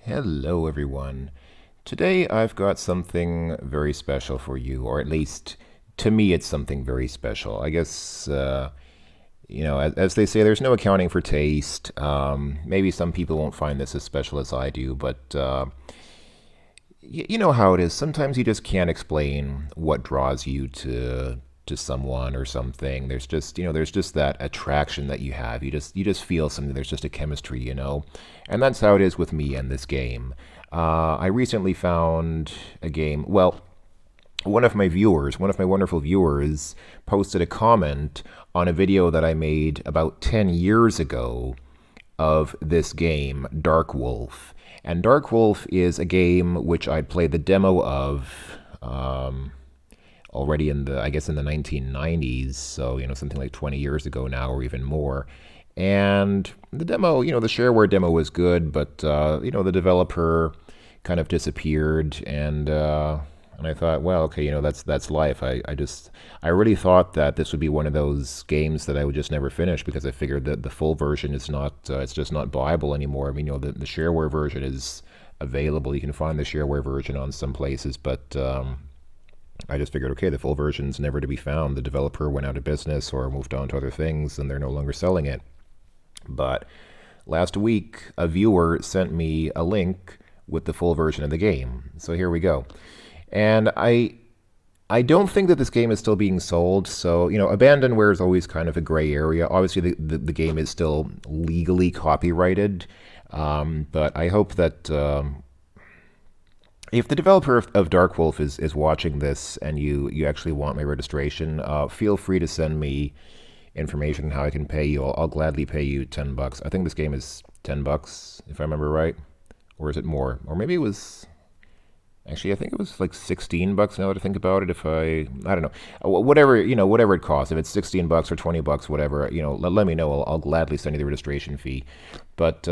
Hello, everyone. Today I've got something very special for you, or at least to me, it's something very special. I guess, as they say, there's no accounting for taste. Maybe some people won't find this as special as I do, but you know how it is. Sometimes you just can't explain what draws you to someone or something. There's just that attraction that you have. You just feel something. There's just a chemistry. And that's how it is with me and this game. I recently found a game. Well, one of my viewers, one of my wonderful viewers, posted a comment on a video that I made about 10 years ago of this game, Darkwolf. And Darkwolf is a game which I'd played the demo of already I guess in the 1990s, so, something like 20 years ago now or even more. And the demo, the shareware demo was good, but, the developer kind of disappeared, and I thought, well, okay, that's life. I really thought that this would be one of those games that I would just never finish because I figured that the full version is not, it's just not viable anymore. I mean, the shareware version is available. You can find the shareware version on some places, but I just figured, okay, the full version's never to be found. The developer went out of business or moved on to other things, and they're no longer selling it. But last week, a viewer sent me a link with the full version of the game. So here we go. And I don't think that this game is still being sold. So, abandonware is always kind of a gray area. Obviously, the game is still legally copyrighted. But I hope that if the developer of Darkwolf is watching this and you actually want my registration, feel free to send me information on how I can pay you. I'll gladly pay you $10. I think this game is $10, if I remember right. Or is it more? Or maybe it was... Actually, I think it was like $16 now that I think about it. If I don't know, whatever it costs. If it's $16 or $20, whatever, let me know. I'll gladly send you the registration fee. But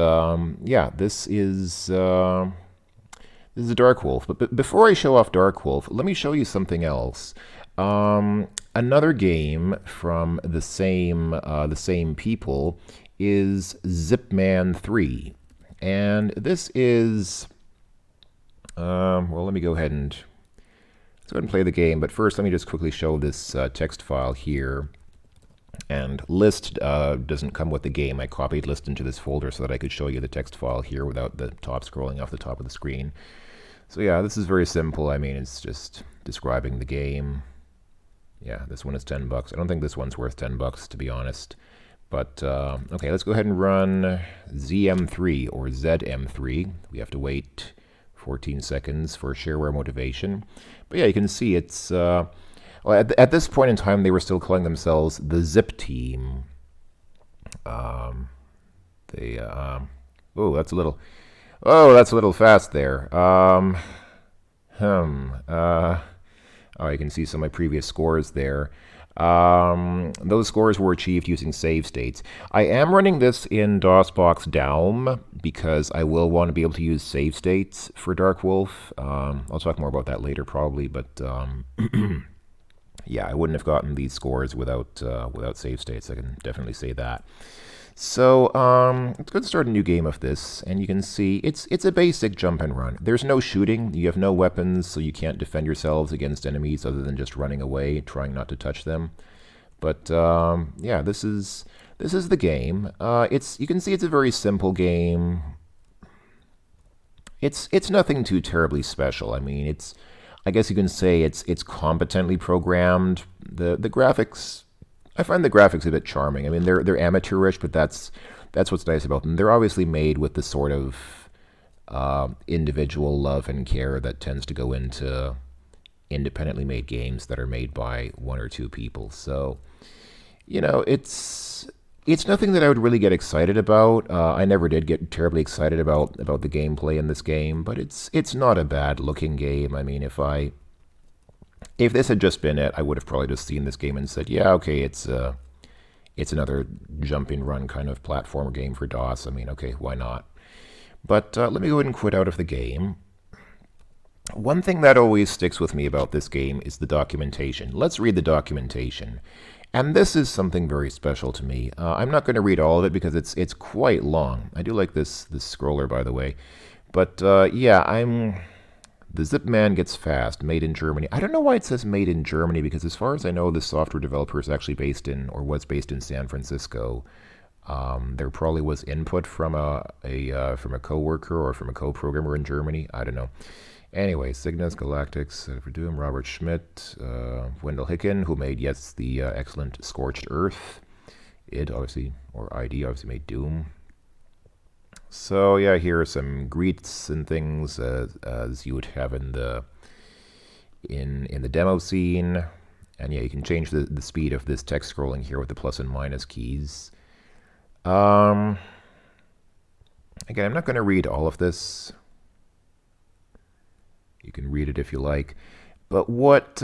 yeah, this is a Darkwolf. But before I show off Darkwolf, let me show you something else. Another game from the same people is Zipman 3, and this is. Well, let me go ahead and play the game. But first, let me just quickly show this text file here. And list doesn't come with the game. I copied list into this folder so that I could show you the text file here without the top scrolling off the top of the screen. So yeah, this is very simple. I mean, it's just describing the game. Yeah, this one is $10. I don't think this one's worth $10, to be honest. But okay, let's go ahead and run ZM3 or ZM3. We have to wait 14 seconds for shareware motivation. But yeah, you can see it's, well, at this point in time, they were still calling themselves the Zip Team. Oh, that's a little fast there. Oh, you can see some of my previous scores there. Those scores were achieved using save states. I am running this in DOSBox Daum because I will want to be able to use save states for Darkwolf. I'll talk more about that later probably, but yeah, I wouldn't have gotten these scores without save states. I can definitely say that. So let's go and start a new game of this, and you can see it's a basic jump and run. There's no shooting. You have no weapons, so you can't defend yourselves against enemies other than just running away, trying not to touch them. But yeah, this is the game. You can see it's a very simple game. It's nothing too terribly special. I mean, I guess you can say it's competently programmed. The graphics. I find the graphics a bit charming. I mean, they're amateurish, but that's what's nice about them. They're obviously made with the sort of individual love and care that tends to go into independently made games that are made by one or two people. So, it's nothing that I would really get excited about. I never did get terribly excited about the gameplay in this game, but it's not a bad looking game. I mean, if this had just been it, I would have probably just seen this game and said, yeah, okay, it's another jumping run kind of platformer game for DOS. I mean, okay, why not? But let me go ahead and quit out of the game. One thing that always sticks with me about this game is the documentation. Let's read the documentation. And this is something very special to me. I'm not going to read all of it because it's quite long. I do like this scroller, by the way. But yeah, the Zip Man gets fast, made in Germany. I don't know why it says made in Germany because, as far as I know, this software developer is actually based in, or was based in, San Francisco. There probably was input from a coworker or from a co-programmer in Germany. I don't know. Anyway, Cygnus, Galactics, Verdum, Robert Schmidt, Wendell Hicken, who made, yes, the excellent Scorched Earth. Id, obviously, or ID, obviously made Doom. So yeah, here are some greets and things as you would have in the demo scene. And yeah, you can change the speed of this text scrolling here with the plus and minus keys. Again, I'm not going to read all of this. You can read it if you like. But what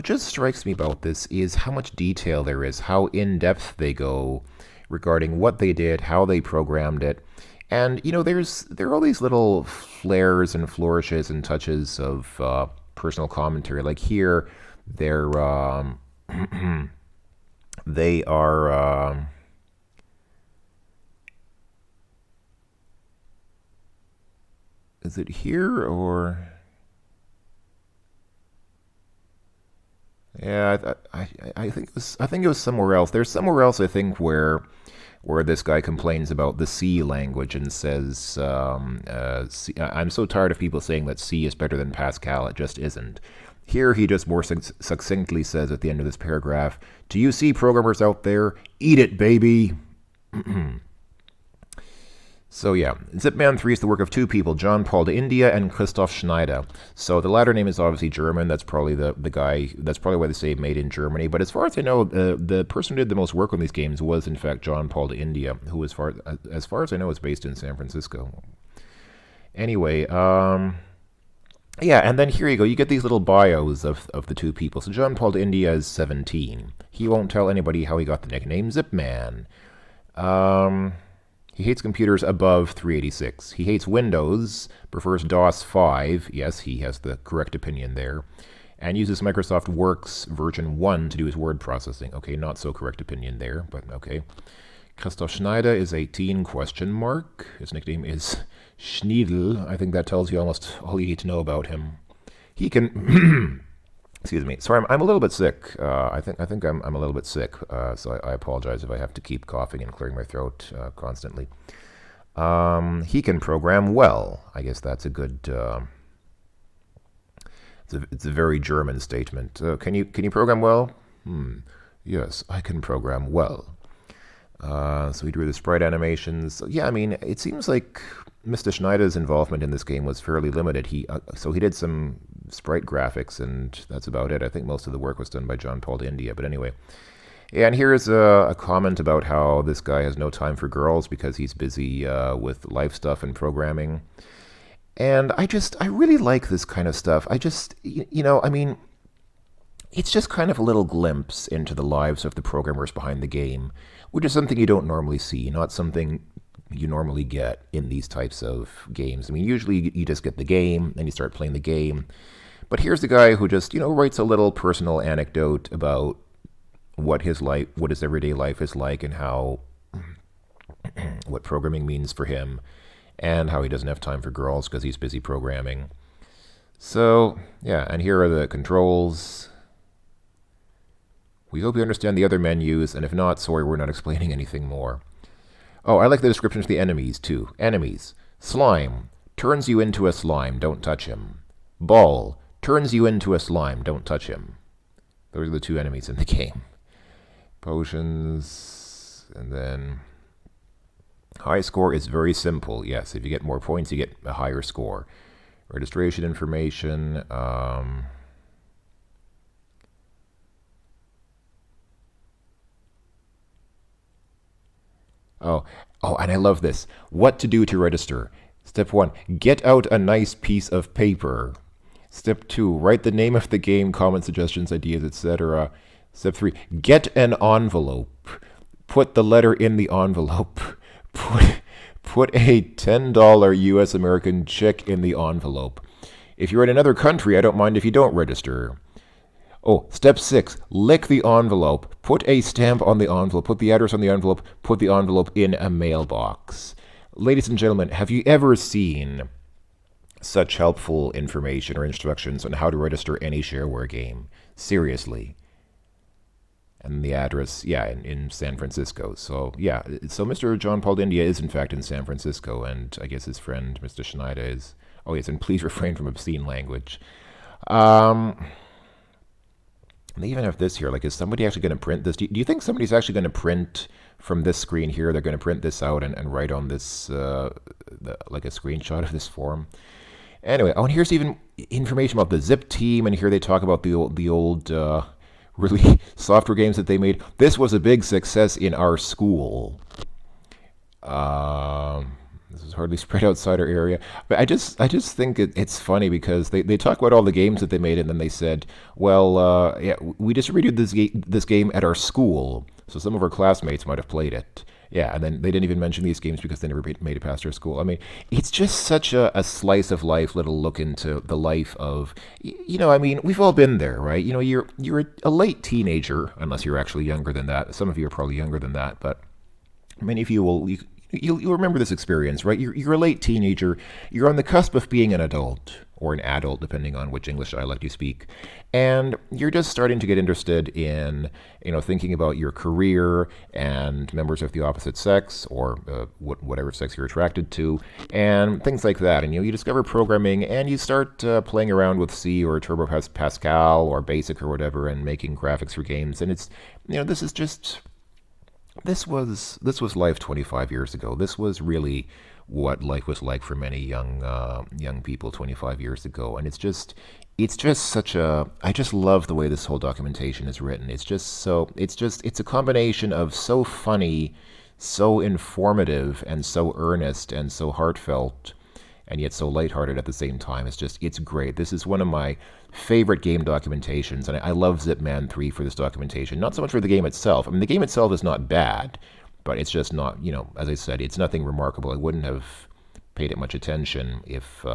just strikes me about this is how much detail there is, how in-depth they go regarding what they did, how they programmed it. And, you know, there are all these little flares and flourishes and touches of personal commentary. Like here, they're they are is it here or yeah, I think it was somewhere else. There's somewhere else I think where this guy complains about the C language and says, I'm so tired of people saying that C is better than Pascal. It just isn't. Here he just more succinctly says at the end of this paragraph, to you C programmers out there, eat it, baby. So yeah, Zipman 3 is the work of two people, John Paul de India and Christoph Schneider. So the latter name is obviously German. That's probably the guy, that's probably why they say made in Germany. But as far as I know, the person who did the most work on these games was in fact John Paul de India, who as far as I know is based in San Francisco. Anyway, yeah, and then here you go. You get these little bios of the two people. So John Paul de India is 17. He won't tell anybody how he got the nickname Zipman. He hates computers above 386. He hates Windows, prefers DOS 5. Yes, he has the correct opinion there. And uses Microsoft Works version 1 to do his word processing. Okay, not so correct opinion there, but okay. Christoph Schneider is 18, question mark. His nickname is Schneidel. I think that tells you almost all you need to know about him. He can... Excuse me. Sorry, I'm a little bit sick. I think I'm a little bit sick, so I apologize if I have to keep coughing and clearing my throat constantly. He can program well. I guess that's a good. It's a very German statement. Can you program well? Yes, I can program well. So he drew the sprite animations. So, yeah, I mean, it seems like Mr. Schneider's involvement in this game was fairly limited. So he did some sprite graphics, and that's about it. I think most of the work was done by John Paul de India. But anyway, yeah, and here's a comment about how this guy has no time for girls because he's busy with life stuff and programming. And I really like this kind of stuff. I mean, it's just kind of a little glimpse into the lives of the programmers behind the game, which is something you don't normally see, not something you normally get in these types of games. I mean, usually you just get the game, and you start playing the game. But here's the guy who just, writes a little personal anecdote about what his everyday life is like and how, what programming means for him, and how he doesn't have time for girls because he's busy programming. So, yeah, and here are the controls. We hope you understand the other menus, and if not, sorry, we're not explaining anything more. Oh, I like the descriptions of the enemies, too. Enemies. Slime. Turns you into a slime, don't touch him. Ball. Turns you into a slime, don't touch him. Those are the two enemies in the game. Potions, and then... High score is very simple. Yes, if you get more points, you get a higher score. Registration information. Oh, and I love this. What to do to register. Step 1, get out a nice piece of paper. Step 2, write the name of the game, comment, suggestions, ideas, etc. Step 3, get an envelope. Put the letter in the envelope. Put a $10 US American check in the envelope. If you're in another country, I don't mind if you don't register. Oh, step 6, lick the envelope. Put a stamp on the envelope. Put the address on the envelope. Put the envelope in a mailbox. Ladies and gentlemen, have you ever seen such helpful information or instructions on how to register any shareware game? Seriously. And the address, yeah, in San Francisco. So, yeah, so Mr. John Paul India is in fact in San Francisco, and I guess his friend, Mr. Schneider, is. Oh, yes, and please refrain from obscene language. Um, they even have this here. Like, is somebody actually going to print this? Do you think somebody's actually going to print from this screen here? They're going to print this out and write on this, like a screenshot of this form? Anyway, oh, and here's even information about the Zip team, and here they talk about the old really software games that they made. This was a big success in our school. This is hardly spread outside our area. But I just think it's funny because they talk about all the games that they made, and then they said, well, yeah, we distributed this game at our school, so some of our classmates might have played it. Yeah, and then they didn't even mention these games because they never made it past our school. I mean, it's just such a slice of life, little look into the life of, I mean, we've all been there, right? You're a late teenager, unless you're actually younger than that. Some of you are probably younger than that, but many of you will. You'll remember this experience, right? You're a late teenager. You're on the cusp of being an adult, or an adult, depending on which English dialect you speak. And you're just starting to get interested in, thinking about your career and members of the opposite sex, or whatever sex you're attracted to, and things like that. And you discover programming, and you start playing around with C or Turbo Pascal or Basic or whatever, and making graphics for games. And it's, this is just. This was life 25 years ago. This was really what life was like for many young people 25 years ago, and it's just such a. I just love the way this whole documentation is written. It's a combination of so funny, so informative, and so earnest, and so heartfelt, and yet so lighthearted at the same time. It's great. This is one of my favorite game documentations, and I love Zipman 3 for this documentation. Not so much for the game itself. I mean, the game itself is not bad, but it's just not, as I said, it's nothing remarkable. I wouldn't have paid it much attention if it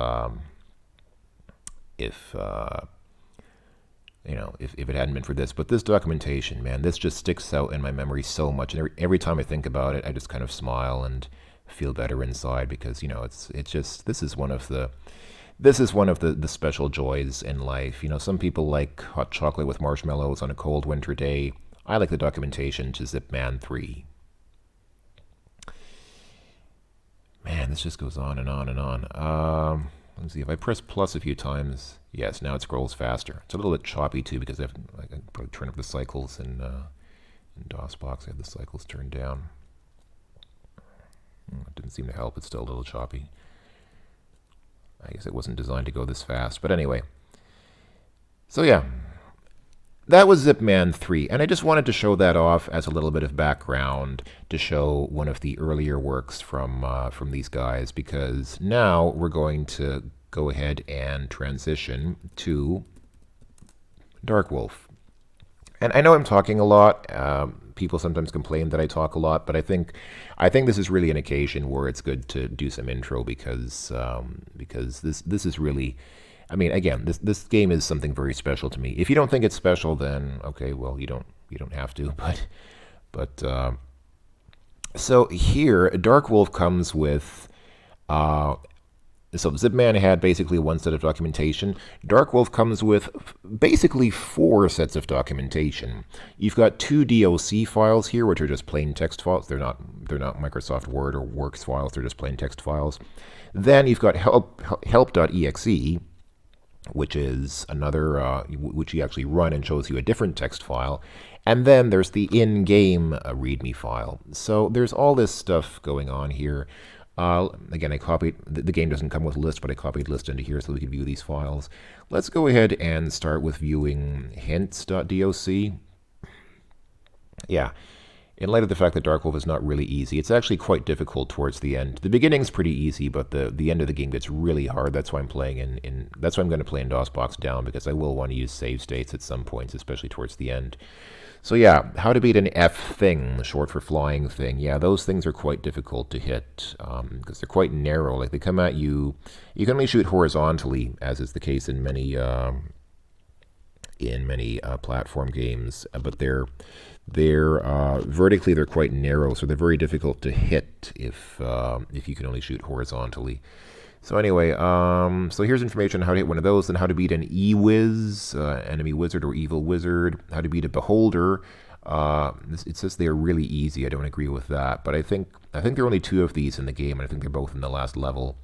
hadn't been for this. But this documentation, man, this just sticks out in my memory so much, and every time I think about it, I just kind of smile and feel better inside because it's just this is one of the special joys in life. Some people like hot chocolate with marshmallows on a cold winter day. I like the documentation to Zipman 3. Man, this just goes on and on and on. Let's see, if I press plus a few times, yes, now it scrolls faster. It's a little bit choppy too because I can probably turn up the cycles in DOSBox. I have the cycles turned down. It didn't seem to help. It's still a little choppy. I guess it wasn't designed to go this fast. But anyway. So yeah. That was Zipman 3. And I just wanted to show that off as a little bit of background to show one of the earlier works from these guys. Because now we're going to go ahead and transition to Darkwolf. And I know I'm talking a lot. People sometimes complain that I talk a lot, but I think this is really an occasion where it's good to do some intro because this is really, I mean, again, this game is something very special to me. If you don't think it's special, then okay, well, you don't have to. But so here, Darkwolf comes with. So Zipman had basically one set of documentation. Darkwolf comes with basically 4 sets of documentation. You've got 2 DOC files here, which are just plain text files. They're not Microsoft Word or Works files. They're just plain text files. Then you've got help.exe, which is another, which you actually run and shows you a different text file. And then there's the in-game README file. So there's all this stuff going on here. Again, I copied, the game doesn't come with a list, but I copied list into here so we can view these files. Let's go ahead and start with viewing hints.doc. Yeah, in light of the fact that Darkwolf is not really easy, it's actually quite difficult towards the end. The beginning's pretty easy, but the end of the game gets really hard. That's why I'm playing that's why I'm going to play in DOSBox down, because I will want to use save states at some points, especially towards the end. So yeah, how to beat an F thing, short for flying thing. Yeah, those things are quite difficult to hit because they're quite narrow. Like they come at you, you can only shoot horizontally, as is the case in many in many platform games, but they're vertically they're quite narrow, so they're very difficult to hit if you can only shoot horizontally. So anyway, so here's information on how to hit one of those, and how to beat an E-Wiz, enemy wizard or evil wizard, how to beat a beholder. It says they are really easy. I don't agree with that, but I think there are only 2 of these in the game, and I think they're both in the last level.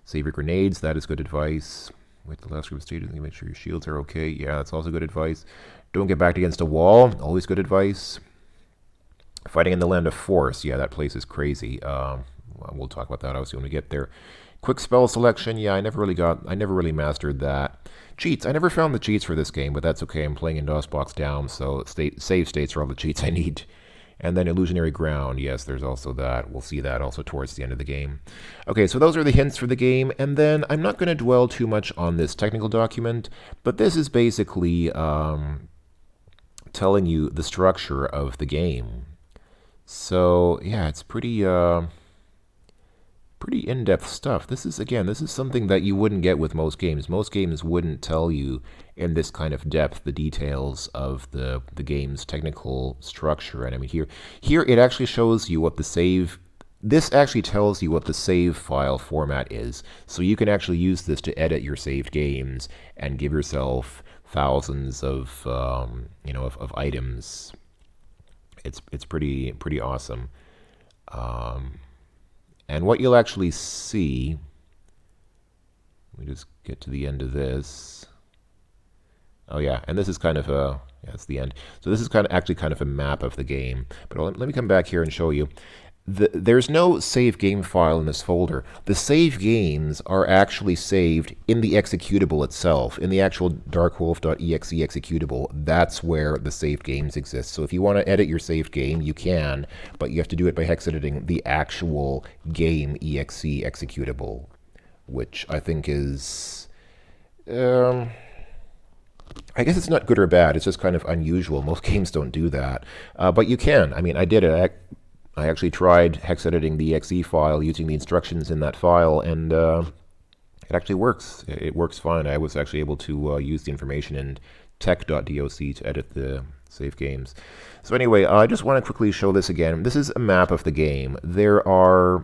Save your grenades, that is good advice. Wait till the last group of stages and make sure your shields are okay. Yeah, that's also good advice. Don't get backed against a wall, always good advice. Fighting in the land of force, yeah, that place is crazy. We'll talk about that obviously when we get there. Quick spell selection, yeah, I never really mastered that. Cheats, I never found the cheats for this game, but that's okay. I'm playing in DOSBox down, so save states are all the cheats I need. And then illusionary ground, yes, there's also that. We'll see that also towards the end of the game. Okay, so those are the hints for the game, and then I'm not going to dwell too much on this technical document, but this is basically telling you the structure of the game. So yeah, it's pretty in-depth stuff. This is something that you wouldn't get with most games. Most games wouldn't tell you in this kind of depth the details of the game's technical structure. And I mean, here it actually shows you what the save. This actually tells you what the save file format is, so you can actually use this to edit your saved games and give yourself thousands of of items. It's pretty awesome. And what you'll actually see, let me just get to the end of this. Oh yeah, and this is kind of a, yeah, it's the end. So this is actually kind of a map of the game. But let me come back here and show you. There's no save game file in this folder. The save games are actually saved in the executable itself, in the actual darkwolf.exe executable. That's where the saved games exist. So if you want to edit your saved game, you can, but you have to do it by hex editing the actual game exe executable, which I think is, I guess it's not good or bad. It's just kind of unusual. Most games don't do that, but you can. I mean, I did it. I actually tried hex editing the exe file using the instructions in that file, and it actually works. It works fine. I was actually able to use the information in tech.doc to edit the save games. So anyway, I just want to quickly show this again. This is a map of the game. There are,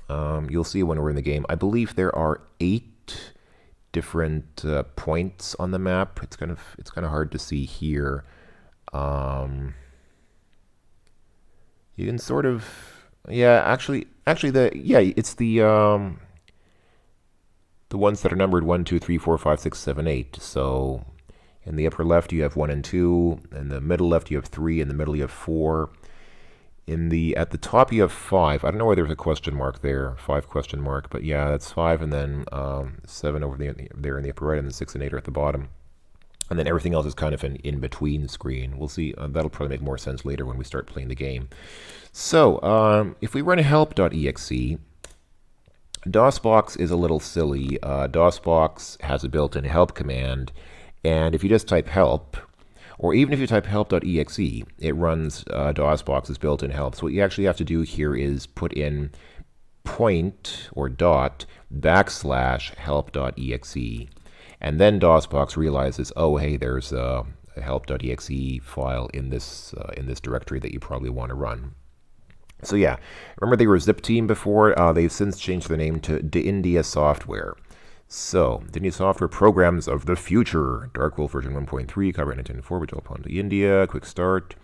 you'll see when we're in the game, I believe there are 8 different points on the map. It's kind of hard to see here. You can sort of, yeah, actually, it's the ones that are numbered 1, 2, 3, 4, 5, 6, 7, 8. So in the upper left you have 1 and 2. In the middle left you have 3. In the middle you have 4. At the top you have 5. I don't know why there's a question mark there, 5 question mark, but yeah, that's 5, and then 7 over there in the upper right, and then 6 and 8 are at the bottom. And then everything else is kind of an in-between screen. We'll see. That'll probably make more sense later when we start playing the game. So if we run help.exe, DOSBox is a little silly. DOSBox has a built-in help command, and if you just type help, or even if you type help.exe, it runs DOSBox's built-in help. So what you actually have to do here is put in point or dot / help.exe. And then DOSBox realizes, oh, hey, there's a help.exe file in this directory that you probably want to run. So yeah, remember they were Zip Team before? They've since changed their name to India Software. So, India Software Programs of the Future, Darkwolf version 1.3, copyright 1994, which I'll upon to India, quick start.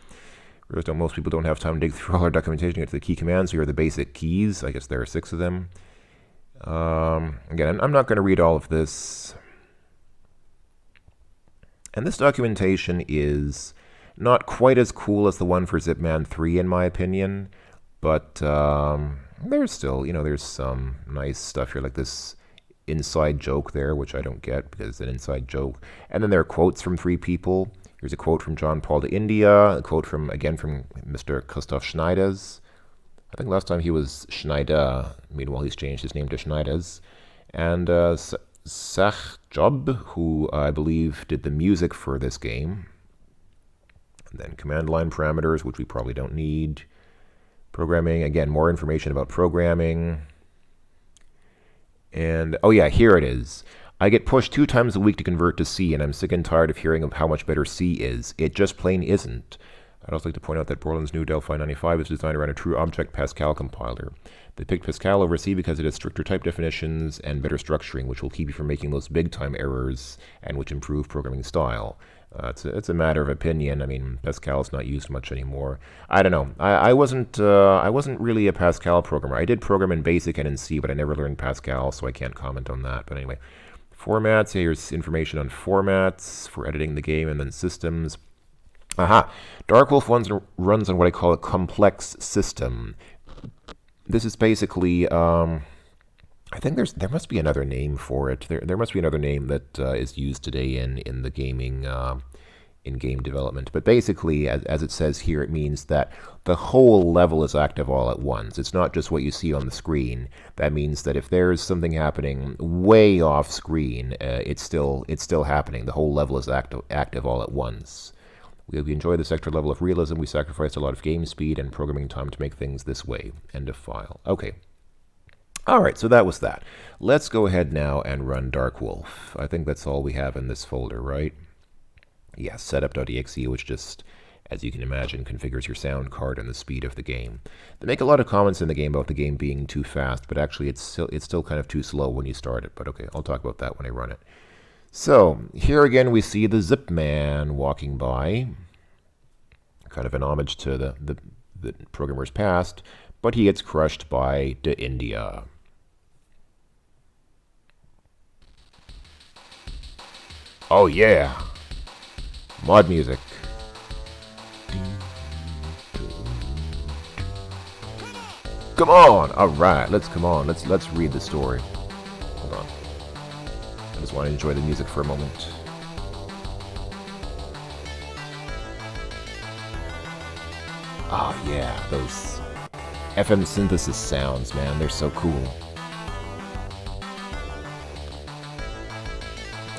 Risto, most people don't have time to dig through all our documentation to get to the key commands. Here are the basic keys. I guess there are 6 of them. Again, I'm not going to read all of this. And this documentation is not quite as cool as the one for Zipman 3, in my opinion, but there's still, there's some nice stuff here, like this inside joke there, which I don't get because it's an inside joke. And then there are quotes from 3 people. Here's a quote from John Paul to India, a quote from Mr. Christoph Schneiders. I think last time he was Schneider. Meanwhile, he's changed his name to Schneiders. And Sach Job, who I believe did the music for this game. And then command line parameters, which we probably don't need. Programming, again, more information about programming. And, oh yeah, here it is. I get pushed 2 times a week to convert to C, and I'm sick and tired of hearing of how much better C is. It just plain isn't. I'd also like to point out that Borland's new Delphi 95 is designed around a true object Pascal compiler. They picked Pascal over C because it has stricter type definitions and better structuring, which will keep you from making those big-time errors and which improve programming style. It's a matter of opinion. I mean, Pascal's not used much anymore. I don't know. I wasn't really a Pascal programmer. I did program in BASIC and in C, but I never learned Pascal, so I can't comment on that. But anyway, formats. Here's information on formats for editing the game, and then systems. Aha! Darkwolf runs on what I call a complex system. This is basically. I think there must be another name for it. There must be another name that is used today in the gaming in game development. But basically, as it says here, it means that the whole level is active all at once. It's not just what you see on the screen. That means that if there's something happening way off screen, it's still happening. The whole level is active all at once. We enjoy this extra level of realism. We sacrificed a lot of game speed and programming time to make things this way. End of file. Okay. All right, so that was that. Let's go ahead now and run Darkwolf. I think that's all we have in this folder, right? Yeah, setup.exe, which just, as you can imagine, configures your sound card and the speed of the game. They make a lot of comments in the game about the game being too fast, but actually it's still kind of too slow when you start it. But okay, I'll talk about that when I run it. So here again we see the Zip Man walking by, kind of an homage to the programmer's past, but he gets crushed by the India. Oh yeah, mod music. Come on! All right, let's read the story. Hold on. I just want to enjoy the music for a moment. Oh yeah, those FM synthesis sounds, man, they're so cool.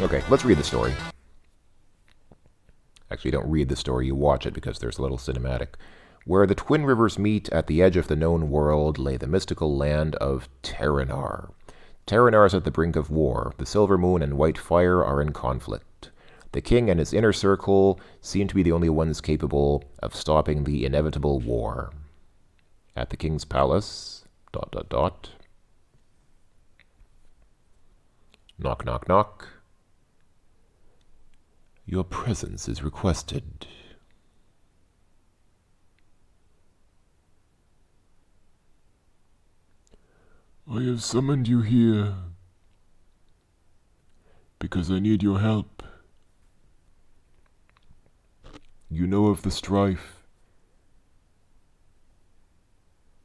Okay, let's read the story. Actually, don't read the story, you watch it because there's a little cinematic. Where the twin rivers meet at the edge of the known world lay the mystical land of Terranar. Terranar is at the brink of war. The Silver Moon and White Fire are in conflict. The king and his inner circle seem to be the only ones capable of stopping the inevitable war. At the king's palace, ... Knock, knock, knock. Your presence is requested. I have summoned you here because I need your help. You know of the strife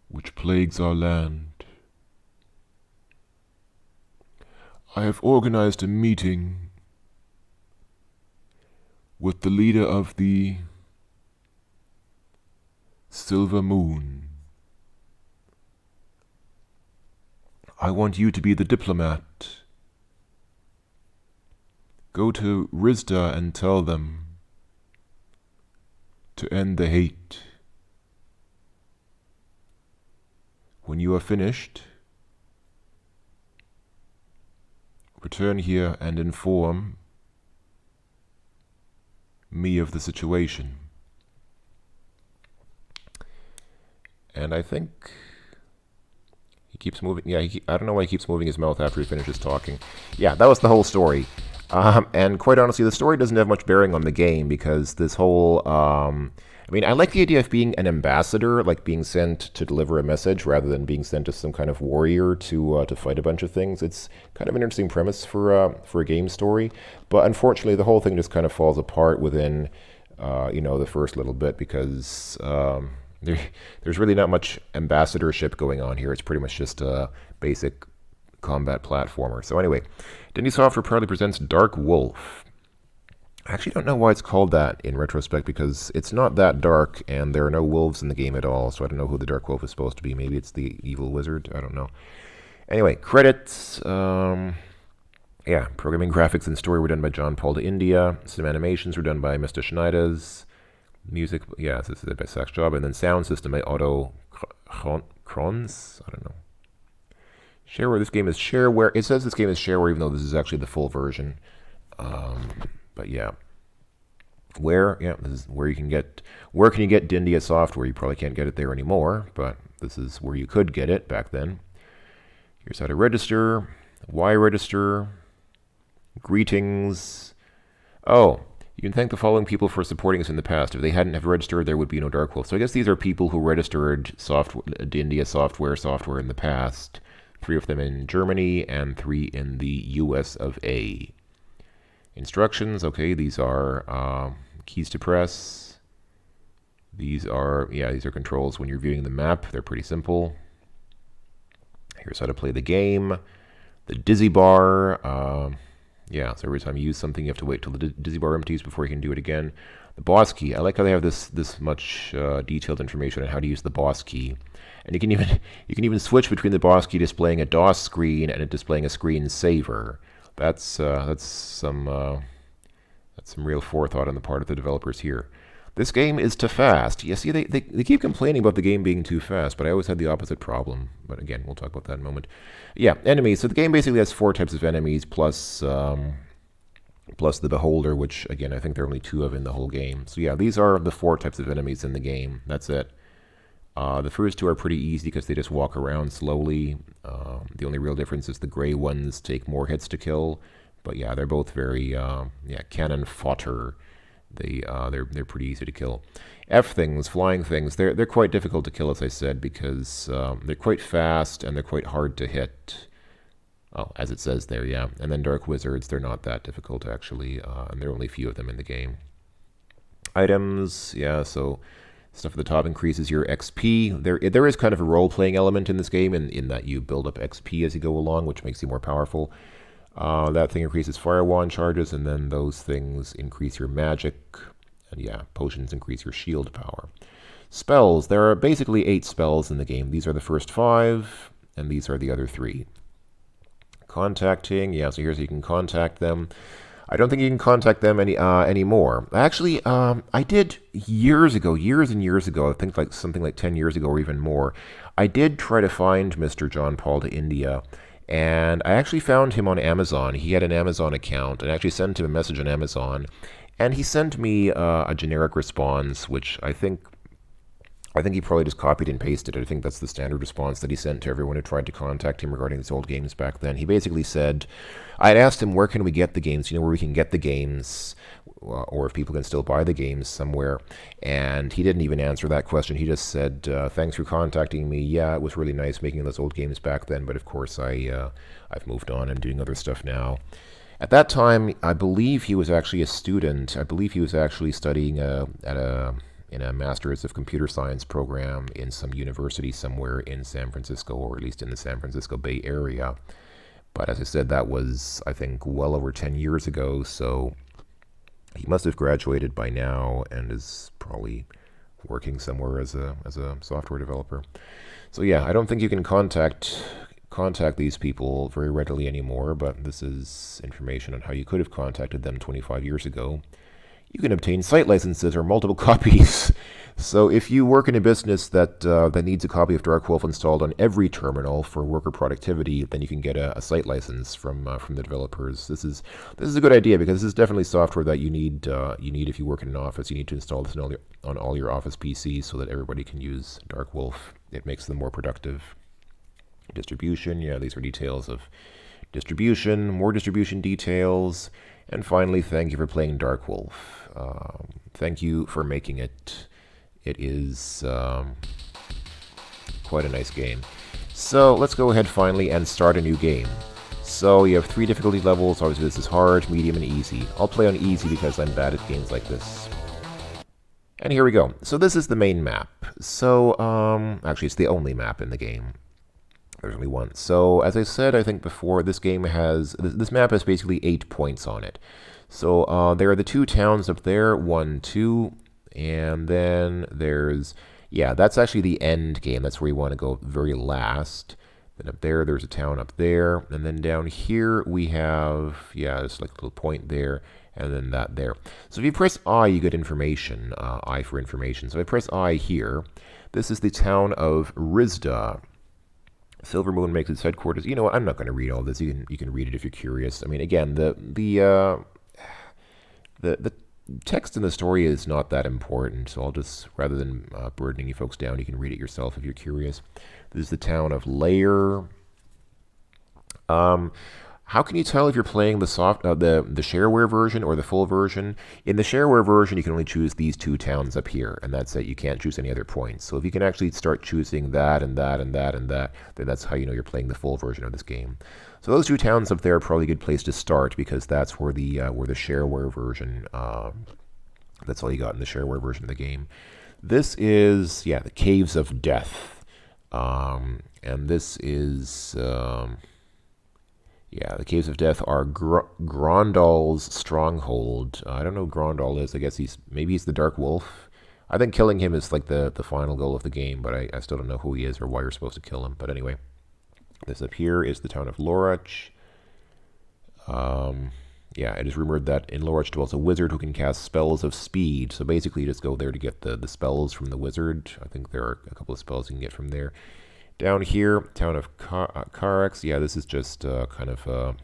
which plagues our land. I have organized a meeting with the leader of the Silver Moon. I want you to be the diplomat. Go to Risto and tell them to end the hate. When you are finished, return here and inform me of the situation. And I think he keeps moving. Yeah, I don't know why he keeps moving his mouth after he finishes talking. Yeah, that was the whole story. And quite honestly, the story doesn't have much bearing on the game because this whole... I mean, I like the idea of being an ambassador, like being sent to deliver a message rather than being sent as some kind of warrior to fight a bunch of things. It's kind of an interesting premise for a game story, but unfortunately, the whole thing just kind of falls apart within, the first little bit because there's really not much ambassadorship going on here. It's pretty much just a basic combat platformer. So anyway, Dendy Software proudly presents Darkwolf. I actually don't know why it's called that in retrospect because it's not that dark and there are no wolves in the game at all, so I don't know who the Darkwolf is supposed to be. Maybe it's the evil wizard? I don't know. Anyway, credits. Programming, graphics, and story were done by John Paul de India. Some animations were done by Mr. Schneider's. Music, this is by Sax Job. And then sound system by Otto Krons. I don't know. Shareware. This game is shareware. It says this game is shareware, even though this is actually the full version. But yeah. Where? Yeah, this is where you can get. Where can you get Dindia software? You probably can't get it there anymore, but this is where you could get it back then. Here's how to register. Why register? Greetings. Oh, you can thank the following people for supporting us in the past. If they hadn't have registered, there would be no Darkwolf. So I guess these are people who registered Dindia software in the past. 3 of them in Germany and 3 in the US of A. Instructions, okay, these are keys to press. These are controls when you're viewing the map. They're pretty simple. Here's how to play the game. The dizzy bar, so every time you use something, you have to wait till the dizzy bar empties before you can do it again. The boss key, I like how they have this much detailed information on how to use the boss key. And you can even switch between the boss key displaying a DOS screen and it displaying a screensaver. That's some real forethought on the part of the developers here. This game is too fast. You see, they keep complaining about the game being too fast, but I always had the opposite problem. But again, we'll talk about that in a moment. Yeah, enemies. So the game basically has 4 types of enemies, plus the Beholder, which, again, I think there are only 2 of in the whole game. So yeah, these are the 4 types of enemies in the game. That's it. The first 2 are pretty easy because they just walk around slowly. The only real difference is the gray ones take more hits to kill. But yeah, they're both very cannon fodder. They're pretty easy to kill. F things, flying things, they're quite difficult to kill, as I said, because they're quite fast and they're quite hard to hit. Oh, as it says there, yeah. And then dark wizards, they're not that difficult actually, and there are only a few of them in the game. Items, yeah. So stuff at the top increases your XP. There is kind of a role-playing element in this game, in that you build up XP as you go along, which makes you more powerful. That thing increases fire wand charges, and then those things increase your magic. And yeah, potions increase your shield power. Spells. There are basically 8 spells in the game. These are the first 5, and these are the other 3. Contacting. Yeah, so here's how you can contact them. I don't think you can contact them anymore. Actually, I did years and years ago, I think like something like 10 years ago or even more, I did try to find Mr. John Paul to India, and I actually found him on Amazon. He had an Amazon account, and I actually sent him a message on Amazon, and he sent me a generic response, which I think he probably just copied and pasted it. I think that's the standard response that he sent to everyone who tried to contact him regarding these old games back then. He basically said, I had asked him, where can we get the games? Where we can get the games, or if people can still buy the games somewhere. And he didn't even answer that question. He just said, thanks for contacting me. Yeah, it was really nice making those old games back then, but of course I've moved on. I'm doing other stuff now. At that time, I believe he was actually a student. I believe he was actually studying in a Master's of Computer Science program in some university somewhere in San Francisco, or at least in the San Francisco Bay Area. But as I said, that was, I think, well over 10 years ago, so he must have graduated by now and is probably working somewhere as a software developer. So yeah, I don't think you can contact these people very readily anymore, but this is information on how you could have contacted them 25 years ago. You can obtain site licenses or multiple copies. So if you work in a business that needs a copy of Darkwolf installed on every terminal for worker productivity, then you can get a site license from the developers. This is a good idea, because this is definitely software that you need if you work in an office. You need to install this on all your office PCs so that everybody can use Darkwolf. It makes them more productive. Distribution, yeah, these are details of distribution, more distribution details. And finally, thank you for playing Darkwolf. Thank you for making it. It is quite a nice game. So let's go ahead finally and start a new game. So you have 3 difficulty levels. Obviously this is hard, medium, and easy. I'll play on easy because I'm bad at games like this. And here we go. So this is the main map. So actually it's the only map in the game. There's only one. So as I said, I think before, this map has basically 8 points on it. So there are the 2 towns up there, 1, 2, and then there's, yeah, that's actually the end game. That's where you want to go very last. Then up there's a town up there, and then down here we have, yeah, it's like a little point there, and then that there. So if you press I, you get information, I for information. So if I press I here, this is the town of Risto. Silver Moon makes its headquarters. You know what? I'm not going to read all this. You can read it if you're curious. I mean, again, the text in the story is not that important, so I'll just, rather than burdening you folks down, you can read it yourself if you're curious. This is the town of Lair. How can you tell if you're playing the the shareware version or the full version? In the shareware version, you can only choose these two towns up here, and that's it. You can't choose any other points. So if you can actually start choosing that and that and that and that, then that's how you know you're playing the full version of this game. So those two towns up there are probably a good place to start, because that's where the shareware version. That's all you got in the shareware version of the game. This is, yeah, the Caves of Death, and this is. Yeah, the Caves of Death are Grondal's stronghold. I don't know who Grondal is. I guess maybe he's the Darkwolf. I think killing him is like the final goal of the game, but I still don't know who he is or why you're supposed to kill him. But anyway, this up here is the town of Lorach. Yeah, it is rumored that in Lorach dwells a wizard who can cast spells of speed. So basically, you just go there to get the spells from the wizard. I think there are a couple of spells you can get from there. Down here, town of Karax. Yeah, this is just kind of a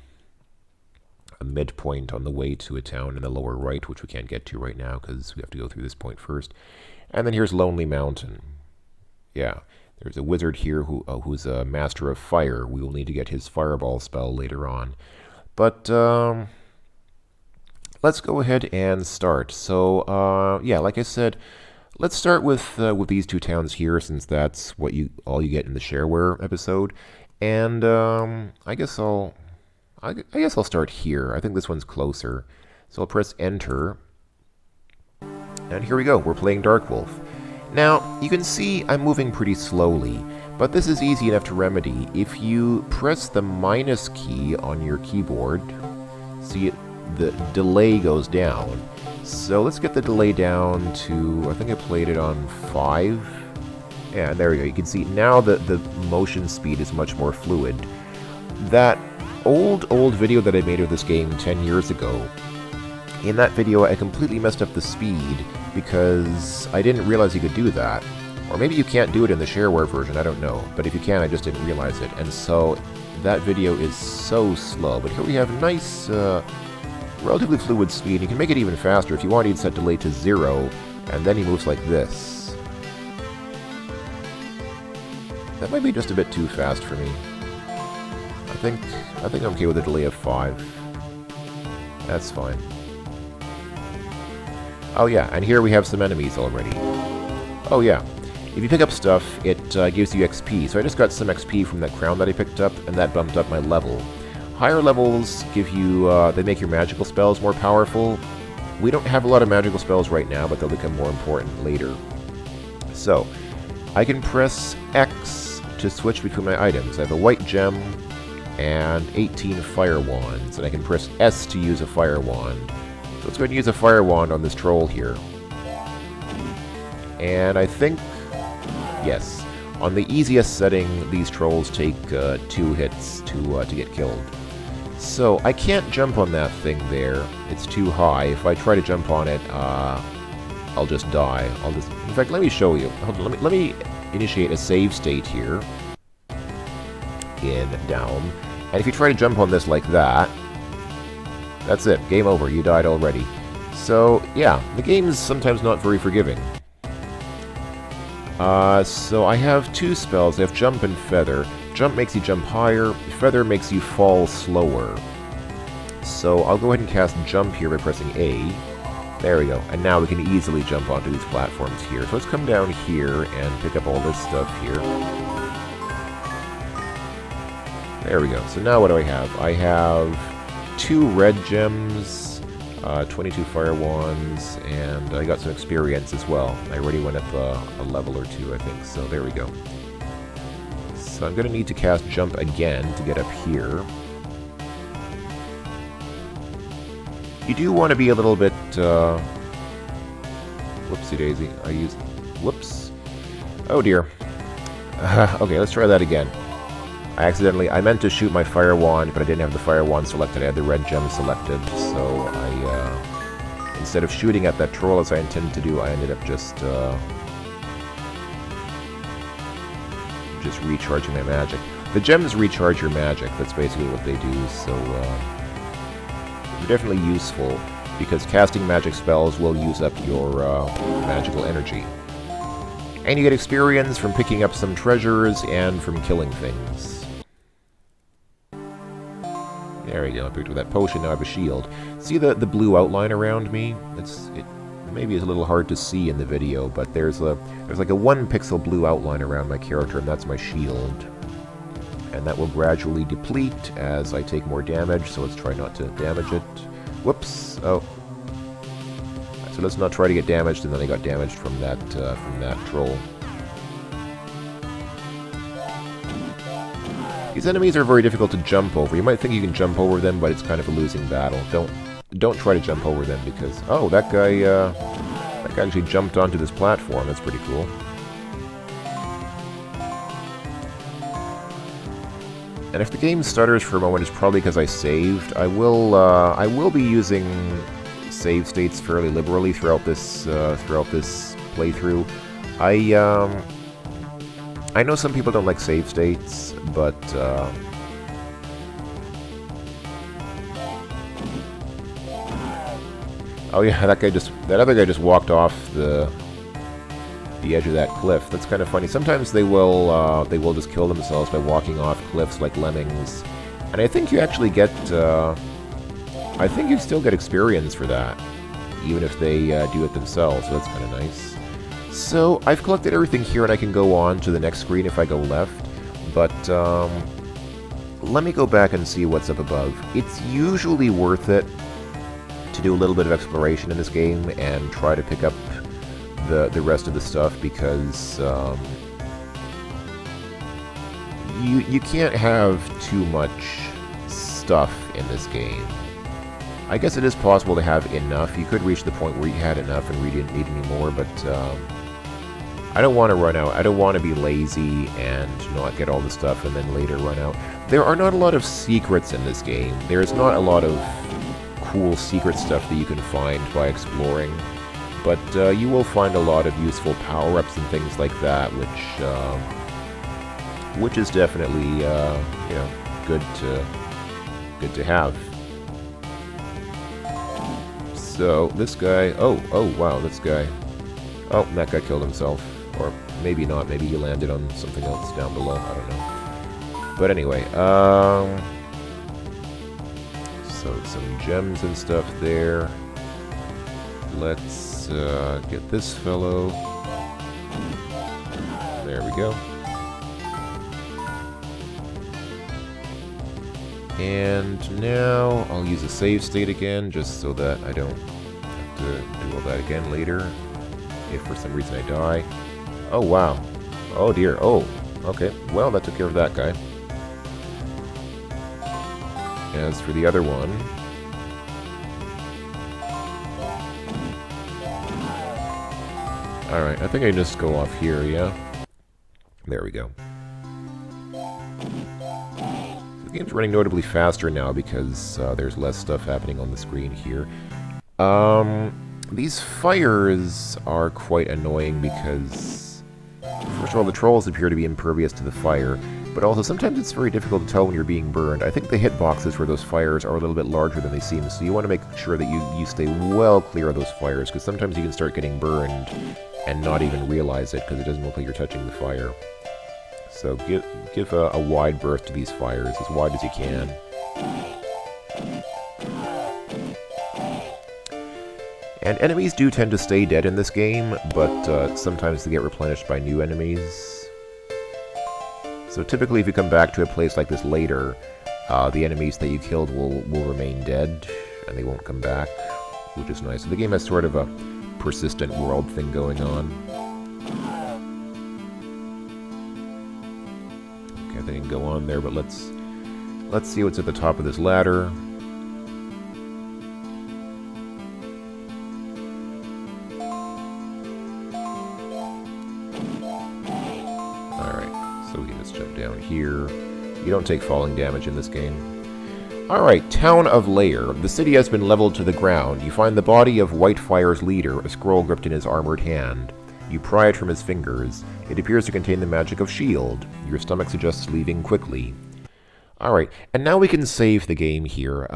midpoint on the way to a town in the lower right, which we can't get to right now because we have to go through this point first. And then here's Lonely Mountain. Yeah, there's a wizard here who's a master of fire. We will need to get his fireball spell later on. But let's go ahead and start. So, yeah, like I said, let's start with these two towns here, since that's what all you get in the shareware episode. And I guess I'll start here. I think this one's closer. So I'll press enter. And here we go. We're playing Darkwolf. Now, you can see I'm moving pretty slowly, but this is easy enough to remedy. If you press the minus key on your keyboard, see the delay goes down. So let's get the delay down to, I think I played it on 5. Yeah, there we go. You can see now that the motion speed is much more fluid. That old video that I made of this game 10 years ago, in that video I completely messed up the speed because I didn't realize you could do that. Or maybe you can't do it in the shareware version, I don't know. But if you can, I just didn't realize it. And so that video is so slow. But here we have nice, relatively fluid speed. You can make it even faster if you want. You'd set delay to 0, and then he moves like this. That might be just a bit too fast for me. I think I'm okay with a delay of 5. That's fine. Oh yeah, and here we have some enemies already. Oh yeah, if you pick up stuff, it gives you XP. So I just got some XP from that crown that I picked up, and that bumped up my level. Higher levels give you, they make your magical spells more powerful. We don't have a lot of magical spells right now, but they'll become more important later. So, I can press X to switch between my items. I have a white gem and 18 fire wands, and I can press S to use a fire wand. So let's go ahead and use a fire wand on this troll here. And I think, yes, on the easiest setting, these trolls take 2 hits to get killed. So I can't jump on that thing there. It's too high. If I try to jump on it, I'll just die. In fact, let me show you. Hold on, let me initiate a save state here. In, down. And if you try to jump on this like that, that's it. Game over. You died already. So, yeah, the game's sometimes not very forgiving. So I have 2 spells. I have Jump and Feather. Jump makes you jump higher. Feather makes you fall slower. So I'll go ahead and cast Jump here by pressing A. There we go. And now we can easily jump onto these platforms here. So let's come down here and pick up all this stuff here. There we go. So now what do I have? I have 2 red gems, 22 fire wands, and I got some experience as well. I already went up a level or 2, I think. So there we go. So I'm going to need to cast Jump again to get up here. You do want to be a little bit, whoopsie daisy. Whoops. Oh dear. Okay, let's try that again. I meant to shoot my fire wand, but I didn't have the fire wand selected. I had the red gem selected, so instead of shooting at that troll as I intended to do, I ended up just recharging my magic. The gems recharge your magic. That's basically what they do, so they're definitely useful, because casting magic spells will use up your magical energy. And you get experience from picking up some treasures and from killing things. There we go, I picked up that potion, now I have a shield. See the blue outline around me? It maybe is a little hard to see in the video, but there's like a 1 pixel blue outline around my character, and that's my shield. And that will gradually deplete as I take more damage, so let's try not to damage it. Whoops! Oh. So let's not try to get damaged, and then I got damaged from that troll. These enemies are very difficult to jump over. You might think you can jump over them, but it's kind of a losing battle. Don't try to jump over them, because... Oh, that guy actually jumped onto this platform. That's pretty cool. And if the game stutters for a moment, it's probably because I saved. I will be using save states fairly liberally throughout this playthrough. I know some people don't like save states, but oh yeah, that other guy just walked off the edge of that cliff. That's kind of funny. Sometimes they will just kill themselves by walking off cliffs like lemmings, and I think you actually get I think you still get experience for that, even if they do it themselves. So that's kind of nice. So I've collected everything here, and I can go on to the next screen if I go left. But let me go back and see what's up above. It's usually worth it to do a little bit of exploration in this game and try to pick up the rest of the stuff, because you can't have too much stuff in this game. I guess it is possible to have enough. You could reach the point where you had enough and we didn't need any more, but I don't want to run out. I don't want to be lazy and not get all the stuff and then later run out. There are not a lot of secrets in this game. There's not a lot of cool secret stuff that you can find by exploring, but you will find a lot of useful power-ups and things like that, which is definitely you know, good to have. So this guy, oh wow, this guy, oh, that guy killed himself, or maybe not. Maybe he landed on something else down below. I don't know. But anyway, so some gems and stuff there. Let's get this fellow. There we go. And now I'll use a save state again, just so that I don't have to do all that again later, if for some reason I die. Oh wow. Oh dear. Oh, okay. Well, that took care of that guy. As for the other one... Alright, I think I just go off here, yeah? There we go. The game's running notably faster now because there's less stuff happening on the screen here. These fires are quite annoying because, first of all, the trolls appear to be impervious to the fire, but also sometimes it's very difficult to tell when you're being burned. I think the hitboxes for those fires are a little bit larger than they seem, so you want to make sure that you stay well clear of those fires, because sometimes you can start getting burned and not even realize it because it doesn't look like you're touching the fire. So give a wide berth to these fires, as wide as you can. And enemies do tend to stay dead in this game, but sometimes they get replenished by new enemies. So typically if you come back to a place like this later, the enemies that you killed will remain dead, and they won't come back, which is nice. So the game has sort of a persistent world thing going on. Okay, they didn't go on there, but let's see what's at the top of this ladder. So we can just jump down here. You don't take falling damage in this game. Alright, Town of Lair. The city has been leveled to the ground. You find the body of Whitefire's leader, a scroll gripped in his armored hand. You pry it from his fingers. It appears to contain the magic of shield. Your stomach suggests leaving quickly. Alright, and now we can save the game here.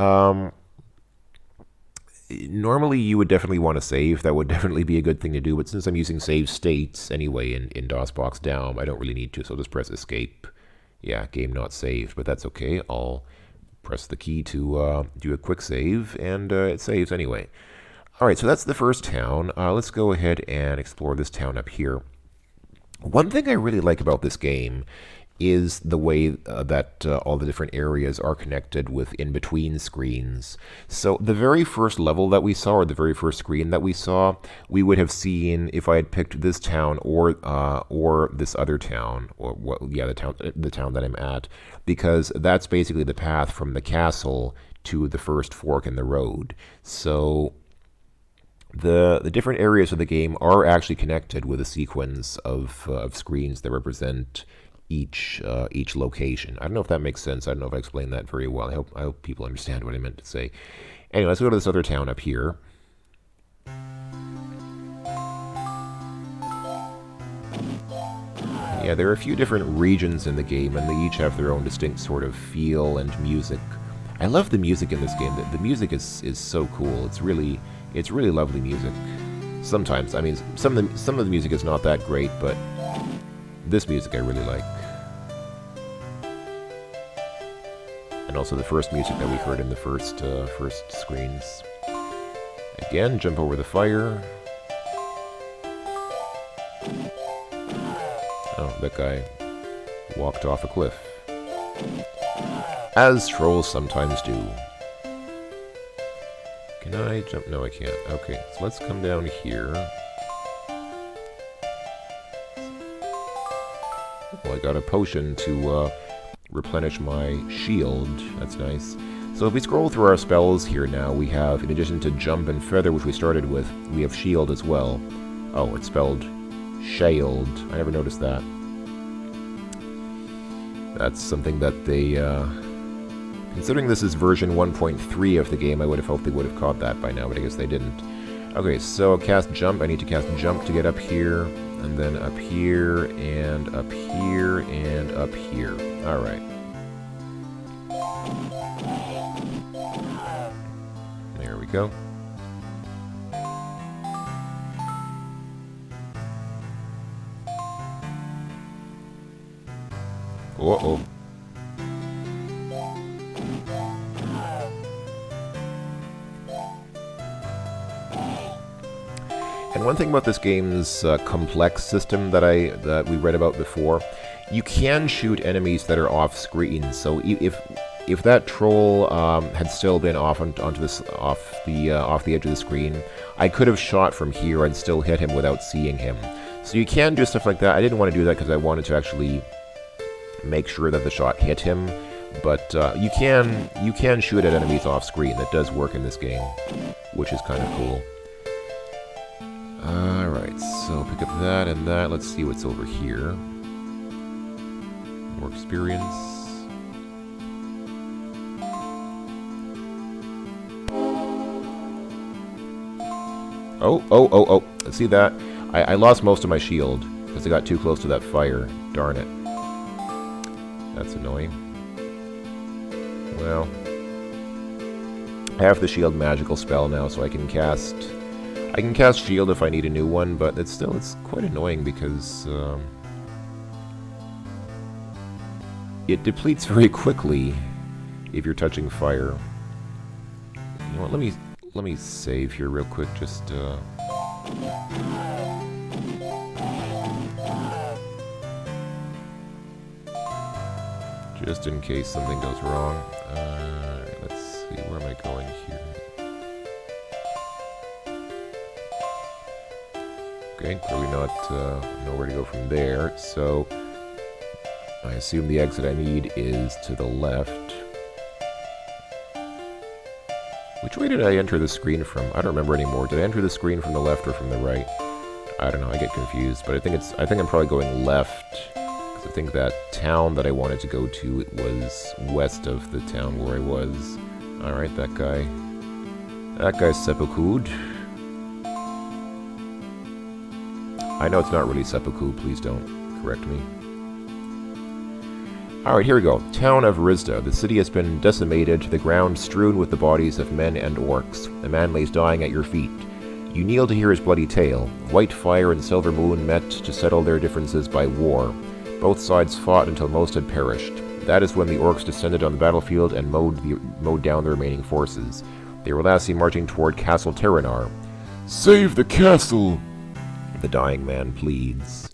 Normally you would definitely want to save. That would definitely be a good thing to do, but since I'm using save states anyway in DOSBox down, I don't really need to, so I'll just press escape. Yeah, game not saved, but that's okay. I'll press the key to do a quick save, and it saves anyway. Alright, so that's the first town. Let's go ahead and explore this town up here. One thing I really like about this game is the way that all the different areas are connected with in-between screens. So the very first level that we saw, or the very first screen that we saw, we would have seen if I had picked this town or this other town, or the town that I'm at, because that's basically the path from the castle to the first fork in the road. So the different areas of the game are actually connected with a sequence of screens that represent each location. I don't know if that makes sense. I don't know if I explained that very well. I hope people understand what I meant to say. Anyway, let's go to this other town up here. Yeah, there are a few different regions in the game, and they each have their own distinct sort of feel and music. I love the music in this game. The music is so cool. It's really lovely music. Sometimes, I mean, some of the music is not that great, but this music I really like. And also the first music that we heard in the first screens. Again, jump over the fire. Oh, that guy walked off a cliff. As trolls sometimes do. Can I jump? No, I can't. Okay, so let's come down here. Well, I got a potion to replenish my shield. That's nice. So if we scroll through our spells here now, we have, in addition to jump and feather, which we started with, we have shield as well. Oh, it's spelled shield. I never noticed that. That's something that they, considering this is version 1.3 of the game, I would have hoped they would have caught that by now, but I guess they didn't. Okay, so cast jump. I need to cast jump to get up here, and then up here, and up here, and up here. Alright. There we go. Uh-oh. And one thing about this game's complex system that we read about before, you can shoot enemies that are off screen. So if that troll had still been off the edge of the screen, I could have shot from here and still hit him without seeing him. So you can do stuff like that. I didn't want to do that because I wanted to actually make sure that the shot hit him. But you can shoot at enemies off screen. That does work in this game, which is kind of cool. Alright, so pick up that and that. Let's see what's over here. More experience. Oh. See that? I lost most of my shield because I got too close to that fire. Darn it. That's annoying. Well, I have the shield magical spell now, so I can cast shield if I need a new one, but it's quite annoying because it depletes very quickly if you're touching fire. You know what, let me save here real quick, just in case something goes wrong. Let's see, where am I going here? Okay, clearly not know where to go from there, so I assume the exit I need is to the left. Which way did I enter the screen from? I don't remember anymore. Did I enter the screen from the left or from the right? I don't know, I get confused, but I think I'm probably going left. I think that town that I wanted to go to, it was west of the town where I was. Alright, that guy's seppuku. I know it's not really seppuku, please don't correct me. Alright, here we go. Town of Risto. The city has been decimated, the ground strewn with the bodies of men and orcs. A man lays dying at your feet. You kneel to hear his bloody tale. White fire and silver moon met to settle their differences by war. Both sides fought until most had perished. That is when the orcs descended on the battlefield and mowed down the remaining forces. They were last seen marching toward Castle Terranar. "Save the castle!" the dying man pleads.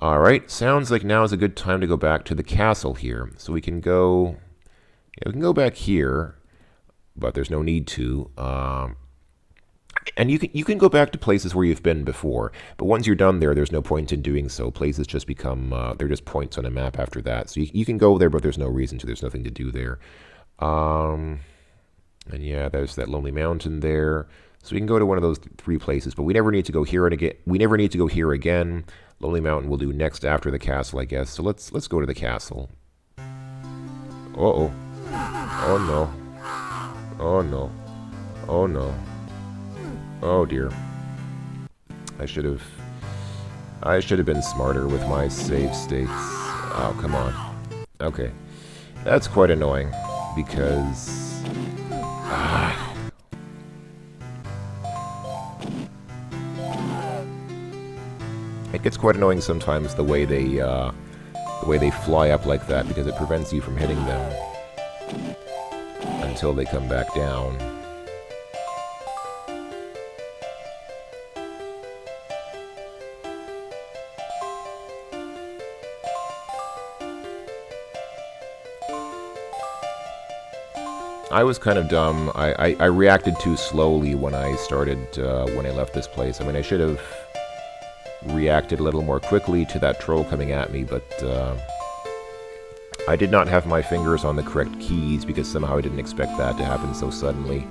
Alright, sounds like now is a good time to go back to the castle here. So we can go... Yeah, we can go back here, but there's no need to. And you can go back to places where you've been before, but once you're done there, there's no point in doing so. Places just become, they're just points on a map after that. So you can go there, but there's no reason to. There's nothing to do there. And yeah, there's that lonely mountain there. So we can go to one of those three places, but we never need to go here again. We never need to go here again. Lonely Mountain we'll do next after the castle, I guess. So let's go to the castle. Uh-oh. Oh no. Oh no. Oh no. Oh dear. I should have been smarter with my save states. Oh, come on. Okay. That's quite annoying because it gets quite annoying sometimes the way they fly up like that, because it prevents you from hitting them until they come back down. I was kind of dumb. I reacted too slowly when I started, when I left this place. I mean, I should have reacted a little more quickly to that troll coming at me, but I did not have my fingers on the correct keys because somehow I didn't expect that to happen so suddenly.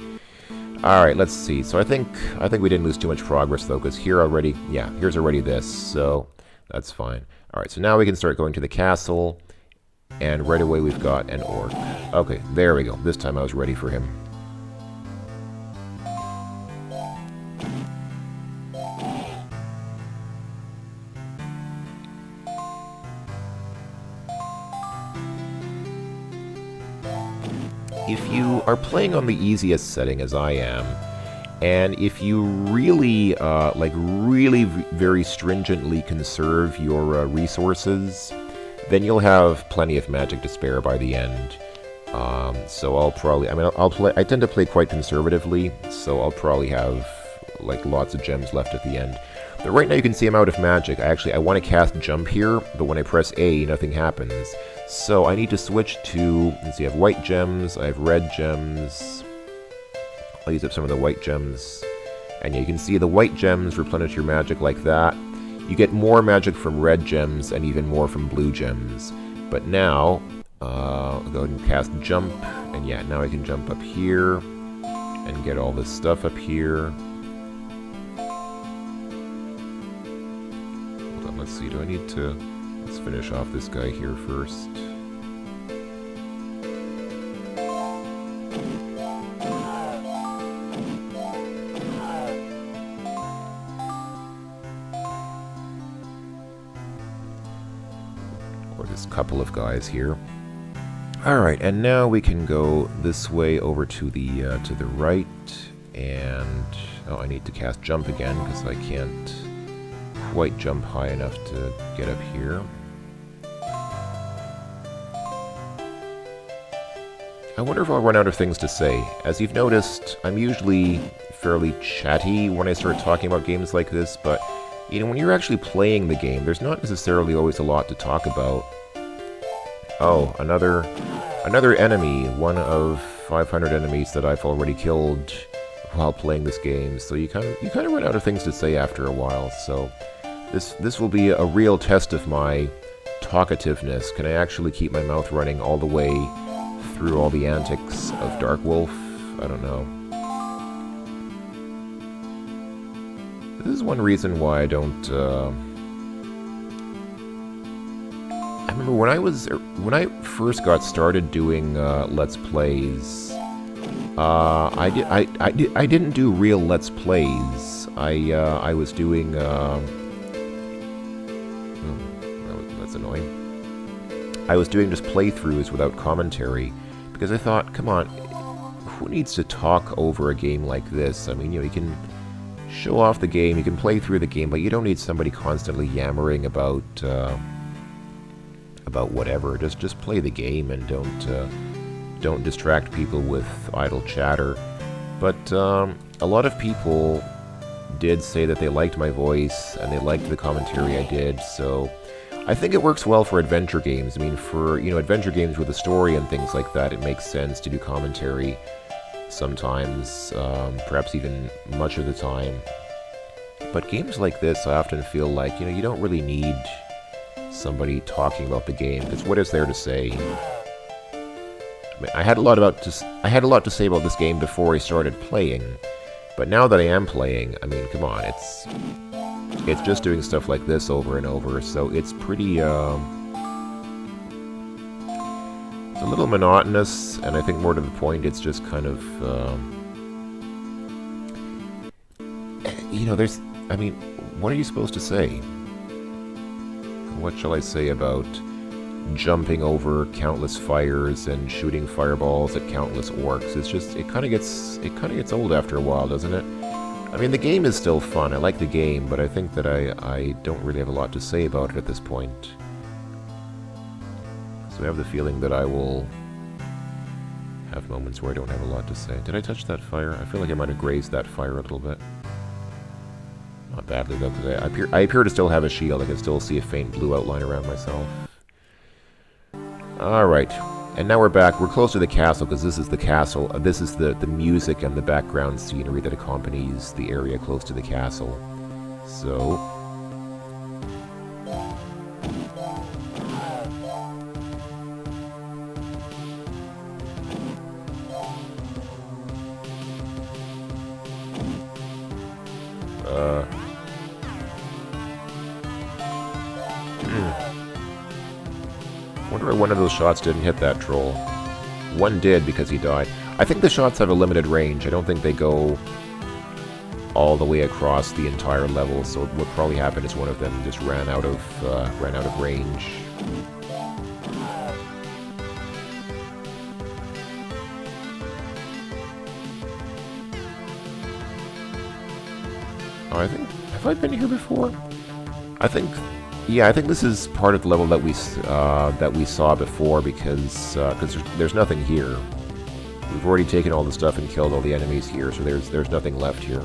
Alright, let's see. So I think we didn't lose too much progress though, because here already, yeah, here's already this, so that's fine. Alright, so now we can start going to the castle, and right away we've got an orc. Okay, there we go. This time I was ready for him. If you are playing on the easiest setting, as I am, and if you really, really very stringently conserve your resources, then you'll have plenty of magic to spare by the end. So I'll probably, I tend to play quite conservatively, so I'll probably have, like, lots of gems left at the end. But right now you can see I'm out of magic. I want to cast jump here, but when I press A, nothing happens. So I need to switch to, let's see, I have white gems, I have red gems. I'll use up some of the white gems. And yeah, you can see the white gems replenish your magic like that. You get more magic from red gems and even more from blue gems. But now, I'll go ahead and cast jump. And yeah, now I can jump up here and get all this stuff up here. Hold on, let's see, do I need to... Let's finish off this guy here first. Or this couple of guys here. Alright, and now we can go this way over to the right, and... Oh, I need to cast jump again, because I can't quite jump high enough to get up here. I wonder if I'll run out of things to say. As you've noticed, I'm usually fairly chatty when I start talking about games like this, but, you know, when you're actually playing the game, there's not necessarily always a lot to talk about. Oh, another enemy, one of 500 enemies that I've already killed while playing this game, so you kind of run out of things to say after a while, so this will be a real test of my talkativeness. Can I actually keep my mouth running all the way through all the antics of Darkwolf? I don't know. This is one reason why I don't, I remember when I first got started doing Let's Plays, I didn't do real Let's Plays. I was doing I was doing just playthroughs without commentary, because I thought, come on, who needs to talk over a game like this? I mean, you can show off the game, you can play through the game, but you don't need somebody constantly yammering about whatever. Just play the game and don't distract people with idle chatter. But a lot of people did say that they liked my voice and they liked the commentary I did, so I think it works well for adventure games. I mean, for, adventure games with a story and things like that, it makes sense to do commentary sometimes, perhaps even much of the time. But games like this, I often feel like, you don't really need somebody talking about the game, because what is there to say? I mean, I had a lot to say about this game before I started playing, but now that I am playing, I mean, come on, it's just doing stuff like this over and over, so it's pretty, it's a little monotonous, and I think more to the point, it's just kind of, I mean, what are you supposed to say? What shall I say about jumping over countless fires and shooting fireballs at countless orcs? It's just, it kind of gets old after a while, doesn't it? I mean, the game is still fun. I like the game, but I think that I don't really have a lot to say about it at this point. So I have the feeling that I will have moments where I don't have a lot to say. Did I touch that fire? I feel like I might have grazed that fire a little bit. Not badly, though, because I appear to still have a shield. I can still see a faint blue outline around myself. Alright. And now we're back. We're close to the castle, because this is the castle. This is the music and the background scenery that accompanies the area close to the castle. So... wonder why one of those shots didn't hit that troll. One did, because he died. I think the shots have a limited range. I don't think they go all the way across the entire level, so what probably happened is one of them just ran out of range. Oh, have I been here before? Yeah, I think this is part of the level that we saw before, because there's nothing here. We've already taken all the stuff and killed all the enemies here, so there's nothing left here.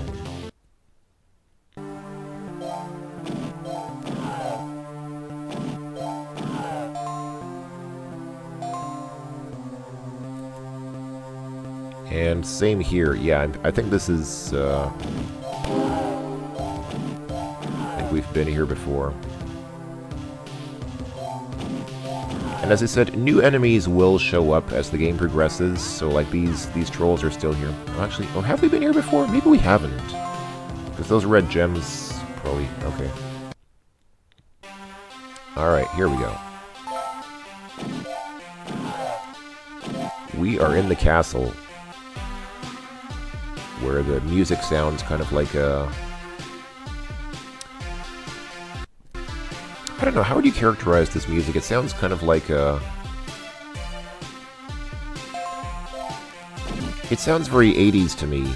And same here. Yeah, I think this is. I think we've been here before. And as I said, new enemies will show up as the game progresses, so like these trolls are still here. Actually, oh, have we been here before? Maybe we haven't. Because those red gems, probably, okay. Alright, here we go. We are in the castle, where the music sounds kind of like a... I don't know, how would you characterize this music? It sounds kind of like a... It sounds very 80s to me,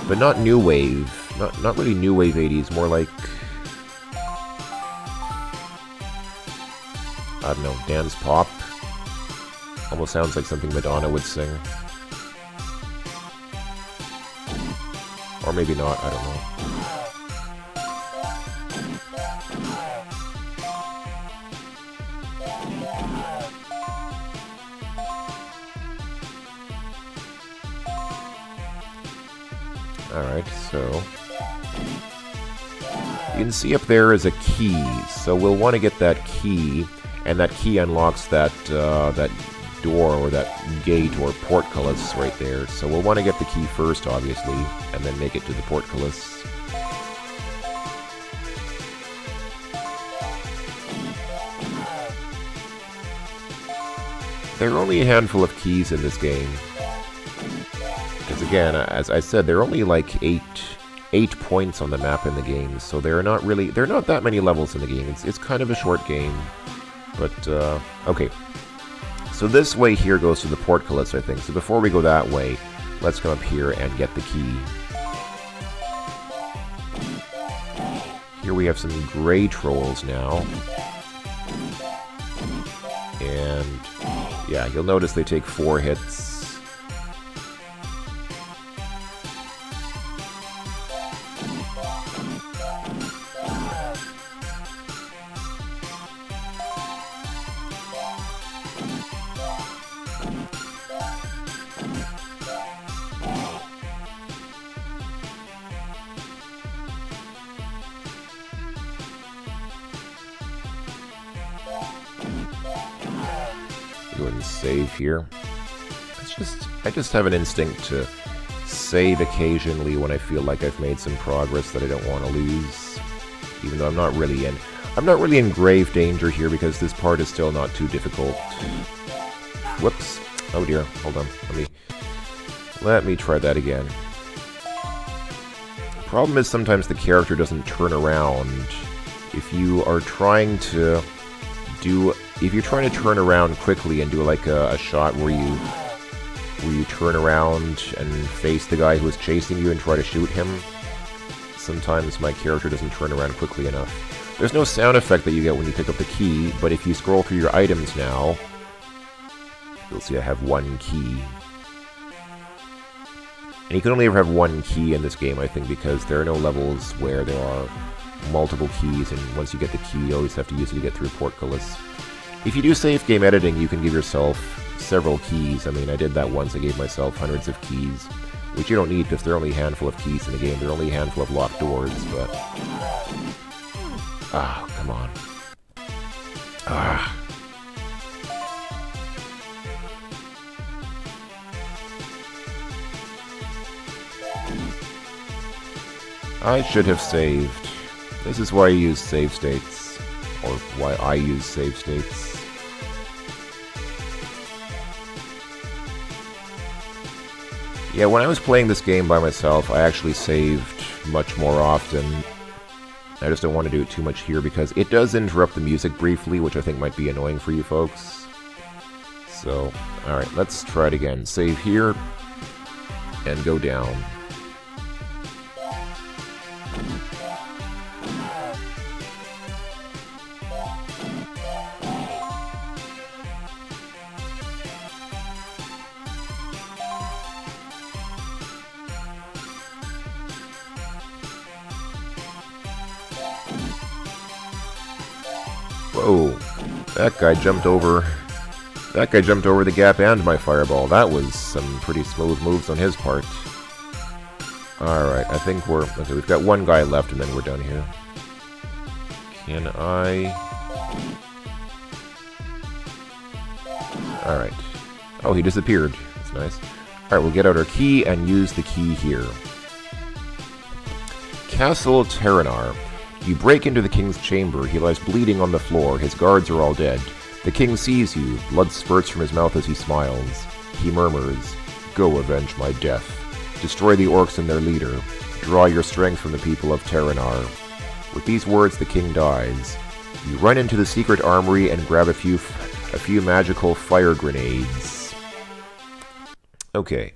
but not new wave. Not really new wave 80s, more like... I don't know, dance pop? Almost sounds like something Madonna would sing. Or maybe not, I don't know. Alright, so... You can see up there is a key, so we'll want to get that key, and that key unlocks that, that door, or that gate, or portcullis right there. So we'll want to get the key first, obviously, and then make it to the portcullis. There are only a handful of keys in this game. Because again, as I said, there are only like eight points on the map in the game, so there are not that many levels in the game. It's kind of a short game, but okay. So this way here goes to the portcullis, I think. So before we go that way, let's come up here and get the key. Here we have some gray trolls now. And yeah, you'll notice they take 4 hits. Go ahead and save here. I just have an instinct to save occasionally when I feel like I've made some progress that I don't want to lose. Even though I'm not really in grave danger here because this part is still not too difficult. Whoops. Oh dear. Hold on. Let me try that again. The problem is sometimes the character doesn't turn around. If you are trying to turn around quickly and do like a shot where you turn around and face the guy who is chasing you and try to shoot him, sometimes my character doesn't turn around quickly enough. There's no sound effect that you get when you pick up the key, but if you scroll through your items now, you'll see I have 1 key. And you can only ever have 1 key in this game, I think, because there are no levels where there are multiple keys, and once you get the key, you always have to use it to get through portcullis. If you do safe game editing, you can give yourself several keys. I mean, I did that once. I gave myself hundreds of keys, which you don't need because there are only a handful of keys in the game. There are only a handful of locked doors, but... Ah, come on. Ah. I should have saved. This is why I use save states, or why I use save states. Yeah, when I was playing this game by myself, I actually saved much more often. I just don't want to do it too much here because it does interrupt the music briefly, which I think might be annoying for you folks. So, alright, let's try it again. Save here, and go down. Whoa, that guy jumped over the gap and my fireball. That was some pretty smooth moves on his part. Alright, I think okay, we've got 1 guy left and then we're done here. Can I... Alright. Oh, he disappeared. That's nice. Alright, we'll get out our key and use the key here. Castle Terranar. You break into the king's chamber. He lies bleeding on the floor. His guards are all dead. The king sees you. Blood spurts from his mouth as he smiles. He murmurs, "Go avenge my death. Destroy the orcs and their leader. Draw your strength from the people of Terranar." With these words, the king dies. You run into the secret armory and grab a few magical fire grenades. Okay.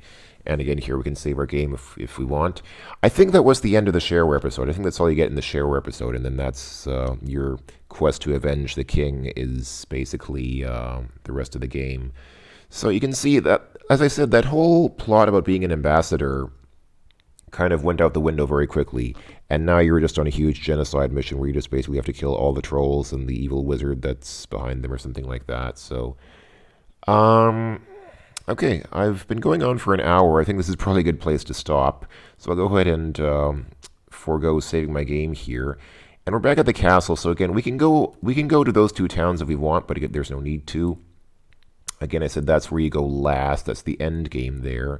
And again, here we can save our game if we want. I think that was the end of the shareware episode. I think that's all you get in the shareware episode, and then that's your quest to avenge the king is basically the rest of the game. So you can see that, as I said, that whole plot about being an ambassador kind of went out the window very quickly, and now you're just on a huge genocide mission where you just basically have to kill all the trolls and the evil wizard that's behind them or something like that. So, okay, I've been going on for an hour. I think this is probably a good place to stop. So I'll go ahead and forego saving my game here. And we're back at the castle. So again, we can go to those 2 towns if we want, but again, there's no need to. Again, I said that's where you go last. That's the end game there.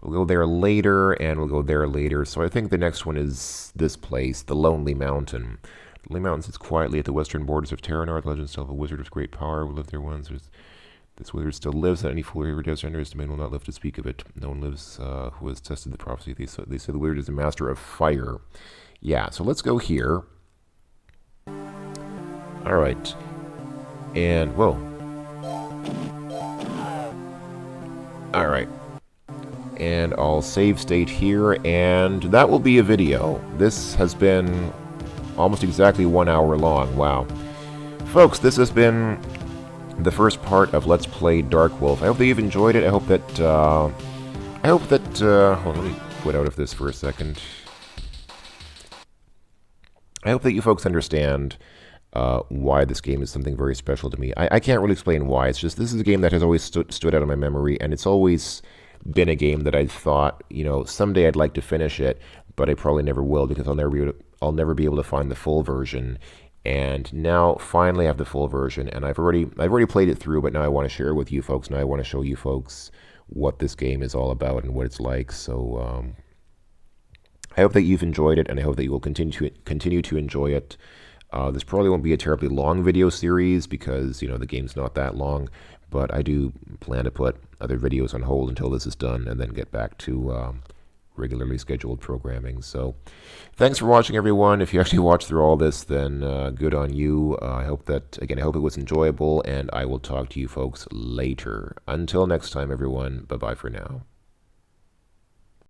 We'll go there later, and we'll go there later. So I think the next one is this place, the Lonely Mountain. The Lonely Mountain sits quietly at the western borders of Terranar. The legends tell of a wizard of great power who lived there once. This wizard still lives, and any fool who ever dares to enter his domain will not live to speak of it. No one lives who has tested the prophecy. They say the wizard is a master of fire. Yeah, so let's go here. Alright. And, whoa. All right. And I'll save state here, and that will be a video. This has been almost exactly 1 hour long. Wow. Folks, this has been the first part of Let's Play Darkwolf. I hope that you've enjoyed it. I hope that, hold on, let me quit out of this for a second. I hope that you folks understand why this game is something very special to me. I can't really explain why. It's just, this is a game that has always stood out in my memory, and it's always been a game that I thought, you know, someday I'd like to finish it, but I probably never will because I'll never be able to find the full version. And now, finally, I have the full version, and I've already played it through, but now I want to share it with you folks. Now I want to show you folks what this game is all about and what it's like. So I hope that you've enjoyed it, and I hope that you will continue to enjoy it. This probably won't be a terribly long video series because, you know, the game's not that long, but I do plan to put other videos on hold until this is done and then get back to regularly scheduled programming. So thanks for watching, everyone. If you actually watched through all this, then good on you. I hope it was enjoyable, and I will talk to you folks later. Until next time, everyone, bye-bye for now.